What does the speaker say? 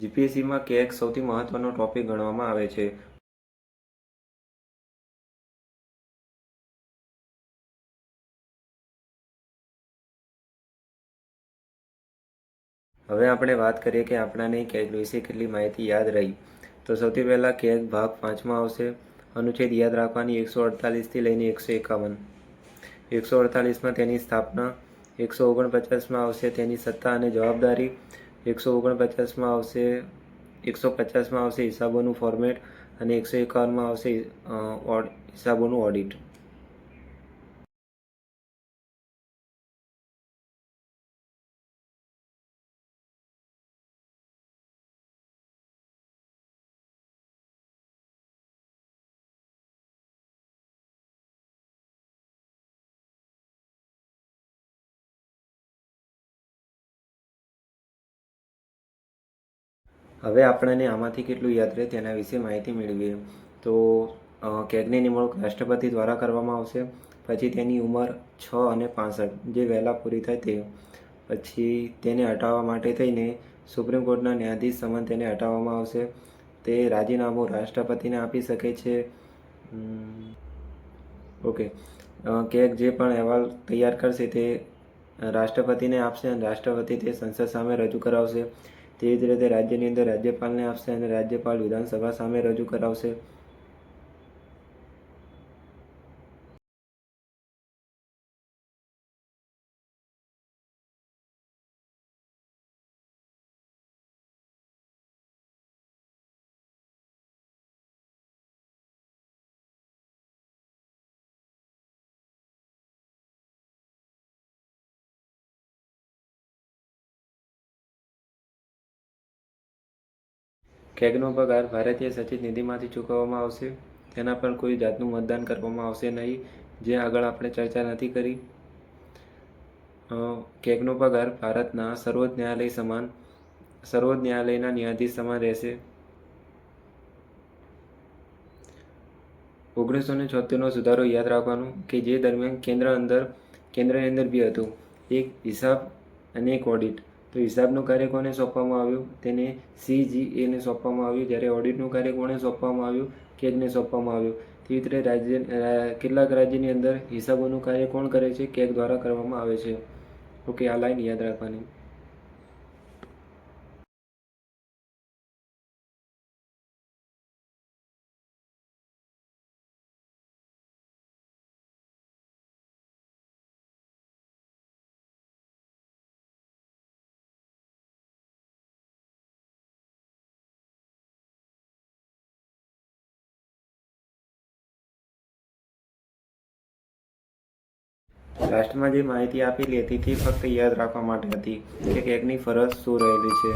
જીપીએસસીમાં CAG સૌથી મહત્વનો topic ગણવામાં આવે છે. હવે આપણે વાત કરીએ કે આપણાને કેગ વિશે કેટલી માહિતી યાદ રહી. તો સૌથી પહેલાં કેગ ભાગ 5માં આવશે. અનુચ્છેદ યાદ રાખવાની 148થી લઈને 151. 148માં તેની સ્થાપના, 149માં આવશે તેની સત્તા અને જવાબદારી, 149માં આવશે 150માં આવશે હિસાબોનું ફોર્મેટ અને 151માં આવશે હિસાબોનું ઓડિટ. હવે આપણને આમાંથી કેટલું યાદ રહે તેના વિશે માહિતી મેળવીએ. તો કેગની નિમણૂક રાષ્ટ્રપતિ દ્વારા કરવામાં આવશે. પછી તેની ઉંમર 6 અને 65 જે વહેલા પૂરી થાય તે. પછી તેને હટાવવા માટે થઈને સુપ્રીમ કોર્ટના ન્યાયાધીશ સમાન તેને હટાવવામાં આવશે. તે રાજીનામું રાષ્ટ્રપતિને આપી શકે છે. ઓકે, કેગ જે પણ અહેવાલ તૈયાર કરશે તે રાષ્ટ્રપતિને આપશે અને રાષ્ટ્રપતિ તે સંસદ સામે રજૂ કરાવશે. તેવી જ રીતે રાજ્યની અંદર રાજ્યપાલને આપશે અને રાજ્યપાલ વિધાનસભા સામે રજૂ કરાવશે. કેગનો પગાર ભારતીય સચિત નિધિમાંથી ચૂકવવામાં આવશે. તેના પર કોઈ જાતનું મતદાન કરવામાં આવશે નહીં, જે આગળ આપણે ચર્ચા નથી કરી. કેગનો પગાર ભારતના સર્વોચ્ચ ન્યાયાલયના ન્યાયાધીશ સમાન રહેશે. 1976નો સુધારો યાદ રાખવાનું કે જે દરમિયાન કેન્દ્રની અંદર બી હતું, એક હિસાબ અને એક ઓડિટ. તો હિસાબનું કાર્ય કોને સોંપવામાં આવ્યું? તેને CGAને સોંપવામાં આવ્યું. જ્યારે ઓડિટનું કાર્ય કોને સોંપવામાં આવ્યું? કેગને સોંપવામાં આવ્યું. તેવી જ રીતે કેટલાક રાજ્યની અંદર હિસાબોનું કાર્ય કોણ કરે છે? કેગ દ્વારા કરવામાં આવે છે. ઓકે, આ લાઈન યાદ રાખવાની. લાસ્ટમાં જે માહિતી આપેલી હતી તે ફક્ત યાદ રાખવા માટે હતી કે કેગની ફરજ શું રહેલી છે.